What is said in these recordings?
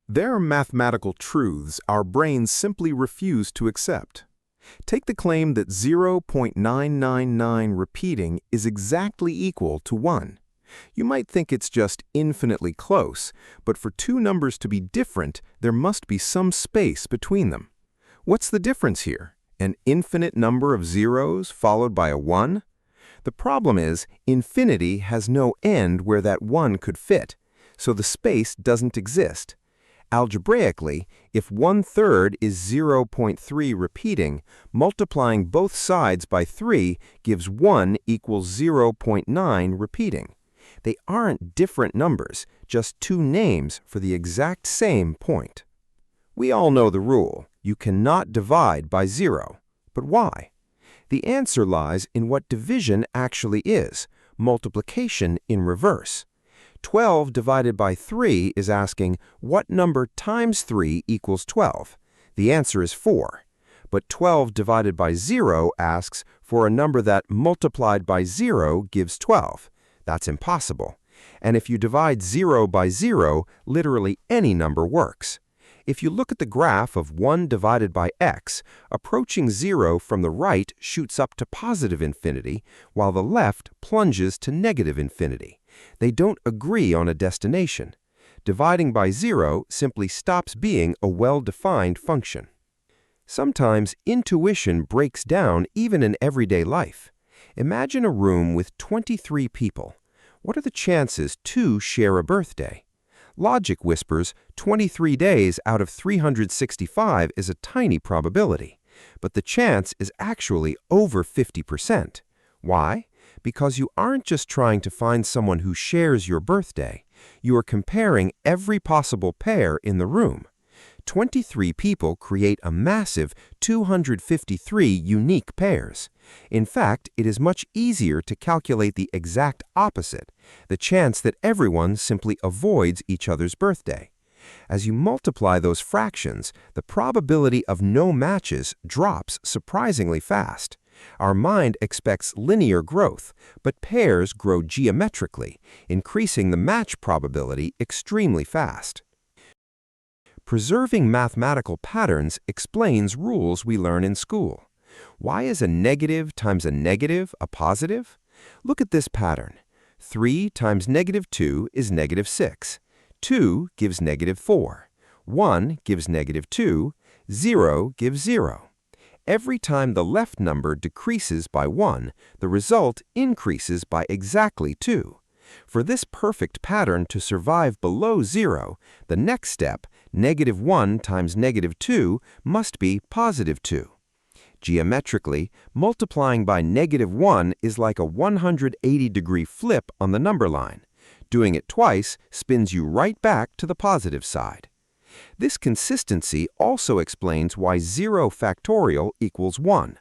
There are mathematical truths our brains simply refuse to accept. Take the claim that 0.999 repeating is exactly equal to 1. You might think it's just infinitely close, but for two numbers to be different, there must be some space between them. What's the difference here? An infinite number of zeros followed by a 1? The problem is, infinity has no end where that 1 could fit, so the space doesn't exist. Algebraically, if 1/3 is 0.3 repeating, multiplying both sides by 3 gives 1 equals 0.9 repeating. They aren't different numbers, just two names for the exact same point. We all know the rule: you cannot divide by 0. But why? The answer lies in what division actually is, multiplication in reverse. 12 divided by 3 is asking, what number times 3 equals 12? The answer is 4. But 12 divided by 0 asks for a number that multiplied by 0 gives 12. That's impossible. And if you divide 0 by 0, literally any number works. If you look at the graph of 1 divided by x, approaching 0 from the right shoots up to positive infinity, while the left plunges to negative infinity. They don't agree on a destination. Dividing by 0 simply stops being a well-defined function. Sometimes intuition breaks down even in everyday life. Imagine a room with 23 people. What are the chances two share a birthday? Logic whispers 23 days out of 365 is a tiny probability, but the chance is actually over 50%. Why? Because you aren't just trying to find someone who shares your birthday. You are comparing every possible pair in the room. 23 people create a massive 253 unique pairs. In fact, it is much easier to calculate the exact opposite, the chance that everyone simply avoids each other's birthday. As you multiply those fractions, the probability of no matches drops surprisingly fast. Our mind expects linear growth, but pairs grow geometrically, increasing the match probability extremely fast. Preserving mathematical patterns explains rules we learn in school. Why is a negative times a negative a positive? Look at this pattern. 3 times -2 is -6. 2 gives -4. 1 gives -2. 0 gives 0. Every time the left number decreases by 1, the result increases by exactly 2. For this perfect pattern to survive below 0, the next step, -1 times -2, must be +2. Geometrically, multiplying by -1 is like a 180-degree flip on the number line. Doing it twice spins you right back to the positive side. This consistency also explains why 0 factorial equals 1.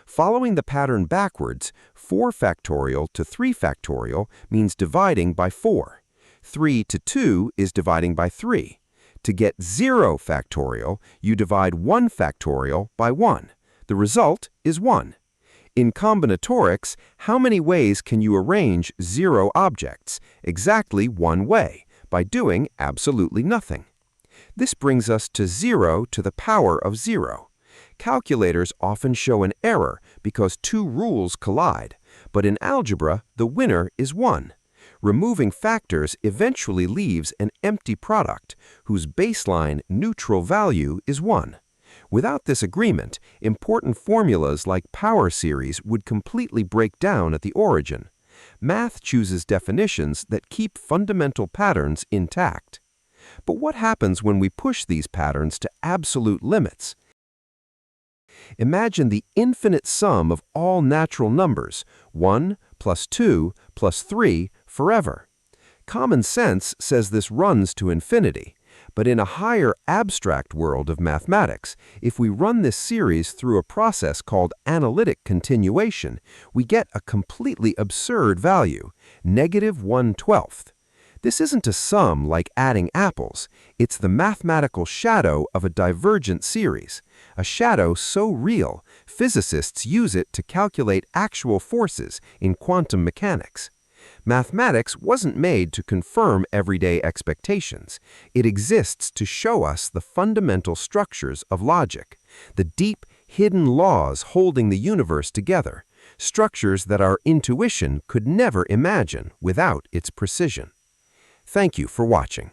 Following the pattern backwards, 4 factorial to 3 factorial means dividing by 4. 3 to 2 is dividing by 3. To get 0 factorial, you divide 1 factorial by 1. The result is 1. In combinatorics, how many ways can you arrange 0 objects? Exactly one way, by doing absolutely nothing. This brings us to 0 to the power of 0. Calculators often show an error because two rules collide, but in algebra, the winner is 1. Removing factors eventually leaves an empty product, whose baseline neutral value is 1. Without this agreement, important formulas like power series would completely break down at the origin. Math chooses definitions that keep fundamental patterns intact. But what happens when we push these patterns to absolute limits? Imagine the infinite sum of all natural numbers, 1 plus 2 plus 3, forever. Common sense says this runs to infinity. But in a higher abstract world of mathematics, if we run this series through a process called analytic continuation, we get a completely absurd value, -1/12. This isn't a sum like adding apples. It's the mathematical shadow of a divergent series, a shadow so real, physicists use it to calculate actual forces in quantum mechanics. Mathematics wasn't made to confirm everyday expectations. It exists to show us the fundamental structures of logic, the deep, hidden laws holding the universe together, structures that our intuition could never imagine without its precision. Thank you for watching.